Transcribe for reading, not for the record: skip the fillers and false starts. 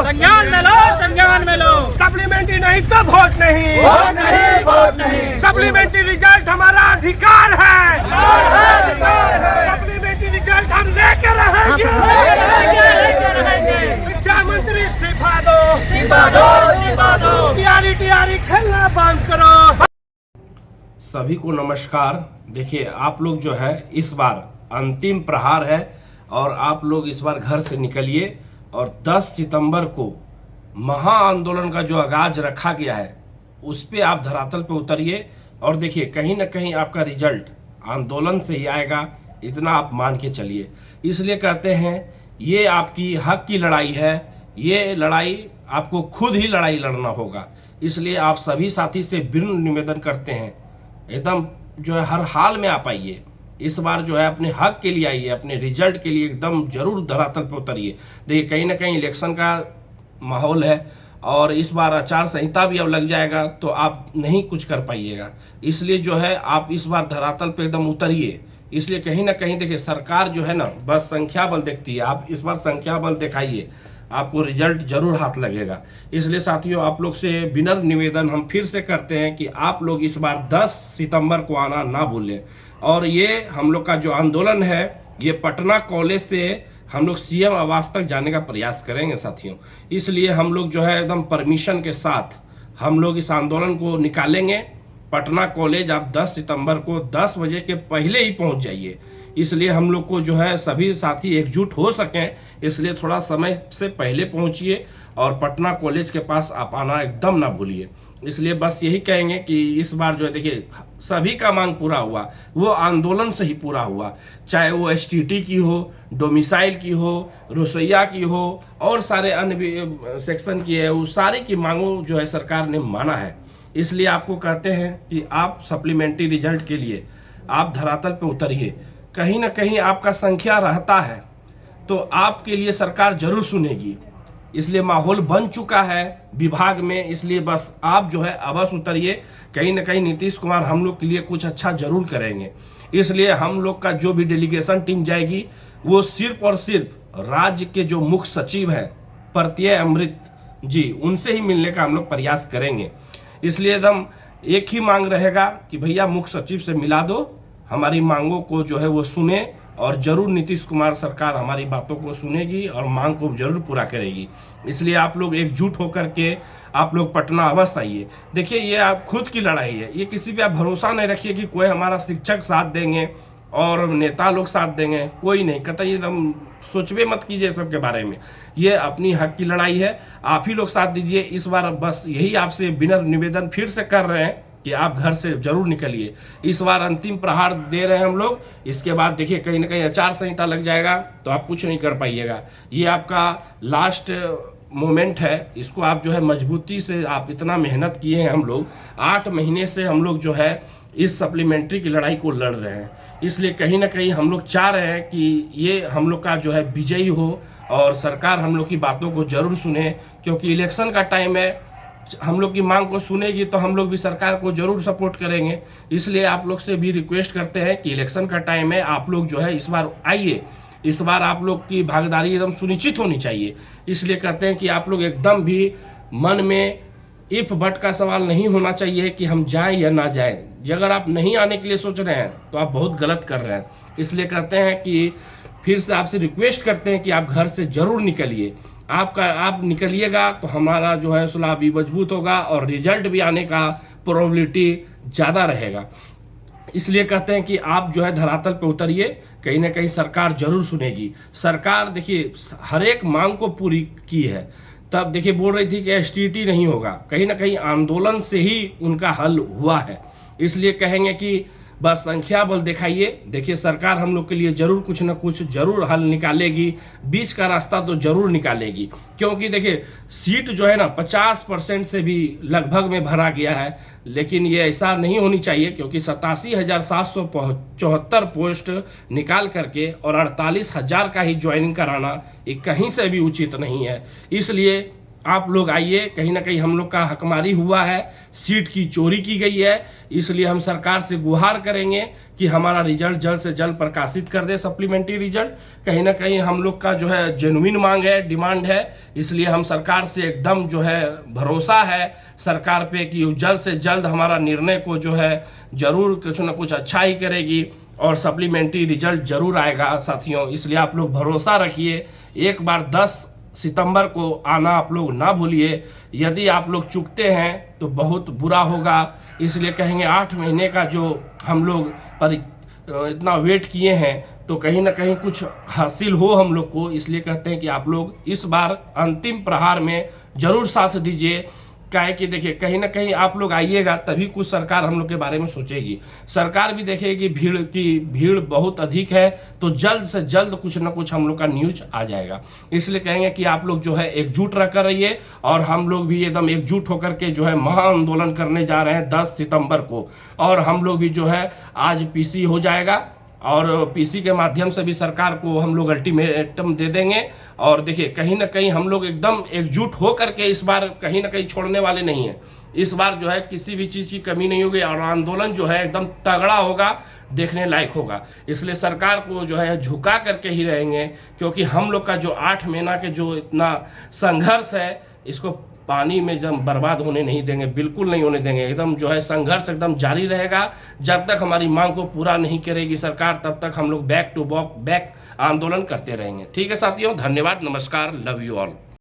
संज्ञान में लो। सप्लीमेंट्री नहीं तो वोट नहीं, सप्लीमेंट्री रिजल्ट हमारा अधिकार है, सप्लीमेंट्री रिजल्ट हम लेकर रहेंगे। शिक्षा मंत्री इस्तीफा दो, टीआरई खेलना बंद करो। सभी को नमस्कार। देखिए, आप लोग जो है इस बार अंतिम प्रहार है और आप लोग इस बार घर से निकलिए और 10 सितंबर को महा आंदोलन का जो आगाज रखा गया है उस पे आप धरातल पे उतरिए और देखिए कहीं ना कहीं आपका रिजल्ट आंदोलन से ही आएगा, इतना आप मान के चलिए। इसलिए कहते हैं ये आपकी हक की लड़ाई है, ये लड़ाई आपको खुद ही लड़ाई लड़ना होगा। इसलिए आप सभी साथी से विनम्र निवेदन करते हैं, एकदम जो है हर हाल में आप आइए, इस बार जो है अपने हक के लिए आइए, अपने रिजल्ट के लिए एकदम जरूर धरातल पर उतरिए। देखिए कहीं ना कहीं इलेक्शन का माहौल है और इस बार आचार संहिता भी अब लग जाएगा तो आप नहीं कुछ कर पाइएगा। इसलिए जो है आप इस बार धरातल पे एकदम उतरिए। इसलिए कहीं ना कहीं देखिए सरकार जो है ना बस संख्या बल देखती है, आप इस बार संख्या बल दिखाइए, आपको रिजल्ट जरूर हाथ लगेगा। इसलिए साथियों आप लोग से विनम्र निवेदन हम फिर से करते हैं कि आप लोग इस बार 10 सितंबर को आना ना भूलें। और ये हम लोग का जो आंदोलन है ये पटना कॉलेज से हम लोग सीएम आवास तक जाने का प्रयास करेंगे साथियों। इसलिए हम लोग जो है एकदम परमिशन के साथ हम लोग इस आंदोलन को निकालेंगे। पटना कॉलेज आप 10 सितंबर को 10 बजे के पहले ही पहुंच जाइए। इसलिए हम लोग को जो है सभी साथी एकजुट हो सकें, इसलिए थोड़ा समय से पहले पहुंचिए और पटना कॉलेज के पास आप आना एकदम ना भूलिए। इसलिए बस यही कहेंगे कि इस बार जो है देखिए सभी का मांग पूरा हुआ, वो आंदोलन से ही पूरा हुआ, चाहे वो एसटीटी की हो, डोमिसाइल की हो, रसोईया की हो और सारे अन्य सेक्शन की है, वो सारी की मांगों जो है सरकार ने माना है। इसलिए आपको कहते हैं कि आप सप्लीमेंट्री रिजल्ट के लिए आप धरातल पे उतरिए। कहीं ना कहीं आपका संख्या रहता है तो आपके लिए सरकार जरूर सुनेगी। इसलिए माहौल बन चुका है विभाग में, इसलिए बस आप जो है अवश्य उतरिए। कहीं ना कहीं नीतीश कुमार हम लोग के लिए कुछ अच्छा जरूर करेंगे। इसलिए हम लोग का जो भी डेलीगेशन टीम जाएगी वो सिर्फ और सिर्फ राज्य के जो मुख्य सचिव है प्रत्यय अमृत जी, उनसे ही मिलने का हम लोग प्रयास करेंगे। इसलिए एकदम एक ही मांग रहेगा कि भैया मुख्य सचिव से मिला दो, हमारी मांगों को जो है वो सुने और जरूर नीतीश कुमार सरकार हमारी बातों को सुनेगी और मांग को जरूर पूरा करेगी। इसलिए आप लोग एकजुट होकर के आप लोग पटना अवश्य आइए। देखिए ये आप खुद की लड़ाई है, ये किसी पे आप भरोसा नहीं रखिए कि कोई हमारा शिक्षक साथ देंगे और नेता लोग साथ देंगे, कोई नहीं। कतई एकदम सोचबे मत कीजिए सबके बारे में, ये अपनी हक की लड़ाई है, आप ही लोग साथ दीजिए। इस बार बस यही आपसे विनम्र निवेदन फिर से कर रहे हैं कि आप घर से जरूर निकलिए। इस बार अंतिम प्रहार दे रहे हैं हम लोग, इसके बाद देखिए कहीं ना कहीं आचार संहिता लग जाएगा तो आप कुछ नहीं कर पाइएगा। ये आपका लास्ट मोमेंट है, इसको आप जो है मजबूती से, आप इतना मेहनत किए हैं, हम लोग 8 महीने से हम लोग जो है इस सप्लीमेंट्री की लड़ाई को लड़ रहे हैं। इसलिए कहीं ना कहीं हम लोग चाह रहे हैं कि ये हम लोग का जो है विजयी हो और सरकार हम लोग की बातों को जरूर सुने, क्योंकि इलेक्शन का टाइम है, हम लोग की मांग को सुनेगी तो हम लोग भी सरकार को जरूर सपोर्ट करेंगे। इसलिए आप लोग से भी रिक्वेस्ट करते हैं कि इलेक्शन का टाइम है, आप लोग जो है इस बार आइए, इस बार आप लोग की भागीदारी एकदम सुनिश्चित होनी चाहिए। इसलिए कहते हैं कि आप लोग एकदम भी मन में इफ बट का सवाल नहीं होना चाहिए कि हम जाएं या ना जाएं। अगर आप नहीं आने के लिए सोच रहे हैं तो आप बहुत गलत कर रहे हैं। इसलिए कहते हैं कि फिर से आपसे रिक्वेस्ट करते हैं कि आप घर से जरूर निकलिए। आप निकलिएगा तो हमारा जो है सुलह भी मजबूत होगा और रिजल्ट भी आने का प्रोबेबिलिटी ज़्यादा रहेगा। इसलिए कहते हैं कि आप जो है धरातल पे उतरिए, कहीं ना कहीं सरकार जरूर सुनेगी। सरकार देखिए हर एक मांग को पूरी की है, तब देखिए बोल रही थी कि एसटीटी नहीं होगा, कहीं ना कहीं आंदोलन से ही उनका हल हुआ है। इसलिए कहेंगे कि बस संख्या बल दिखाइए। देखिए सरकार हम लोग के लिए जरूर कुछ ना कुछ जरूर हल निकालेगी, बीच का रास्ता तो जरूर निकालेगी। क्योंकि देखिए सीट जो है ना 50% से भी लगभग में भरा गया है, लेकिन ये ऐसा नहीं होनी चाहिए, क्योंकि 87,774 पोस्ट निकाल करके और 48,000 का ही ज्वाइनिंग कराना ये कहीं से भी उचित नहीं है। इसलिए आप लोग आइए, कहीं ना कहीं हम लोग का हकमारी हुआ है, सीट की चोरी की गई है, इसलिए हम सरकार से गुहार करेंगे कि हमारा रिजल्ट जल्द से जल्द प्रकाशित कर दे, सप्लीमेंट्री रिजल्ट। कहीं ना कहीं हम लोग का जो है जेन्युइन मांग है, डिमांड है, इसलिए हम सरकार से एकदम जो है भरोसा है सरकार पे कि जल्द से जल्द हमारा निर्णय को जो है जरूर कुछ ना कुछ अच्छा ही करेगी और सप्लीमेंट्री रिजल्ट जरूर आएगा साथियों। इसलिए आप लोग भरोसा रखिए, एक बार 10 सितंबर को आना आप लोग ना भूलिए। यदि आप लोग चूकते हैं तो बहुत बुरा होगा, इसलिए कहेंगे 8 महीने का जो हम लोग इतना वेट किए हैं तो कहीं ना कहीं कुछ हासिल हो हम लोग को, इसलिए कहते हैं कि आप लोग इस बार अंतिम प्रहार में जरूर साथ दीजिए। क्या है कि देखिए, कहीं ना कहीं आप लोग आइएगा तभी कुछ सरकार हम लोग के बारे में सोचेगी। सरकार भी देखेगी भीड़ बहुत अधिक है, तो जल्द से जल्द कुछ ना कुछ हम लोग का न्यूज आ जाएगा। इसलिए कहेंगे कि आप लोग जो है एकजुट रह रहिए और हम लोग भी एकदम एकजुट होकर के जो है महा आंदोलन करने जा रहे हैं 10 सितंबर को। और हम लोग भी जो है आज पीसी हो जाएगा और पीसी के माध्यम से भी सरकार को हम लोग अल्टीमेटम दे देंगे। और देखिए, कहीं ना कहीं हम लोग एकदम एकजुट हो करके इस बार कहीं ना कहीं छोड़ने वाले नहीं हैं। इस बार जो है किसी भी चीज़ की कमी नहीं होगी और आंदोलन जो है एकदम तगड़ा होगा, देखने लायक होगा। इसलिए सरकार को जो है झुका करके ही रहेंगे, क्योंकि हम लोग का जो 8 महीना के जो इतना संघर्ष है, इसको पानी में जब बर्बाद होने नहीं देंगे, बिल्कुल नहीं होने देंगे। एकदम जो है संघर्ष एकदम जारी रहेगा। जब तक हमारी मांग को पूरा नहीं करेगी सरकार, तब तक हम लोग बैक टू बैक आंदोलन करते रहेंगे। ठीक है साथियों, धन्यवाद, नमस्कार, लव यू ऑल।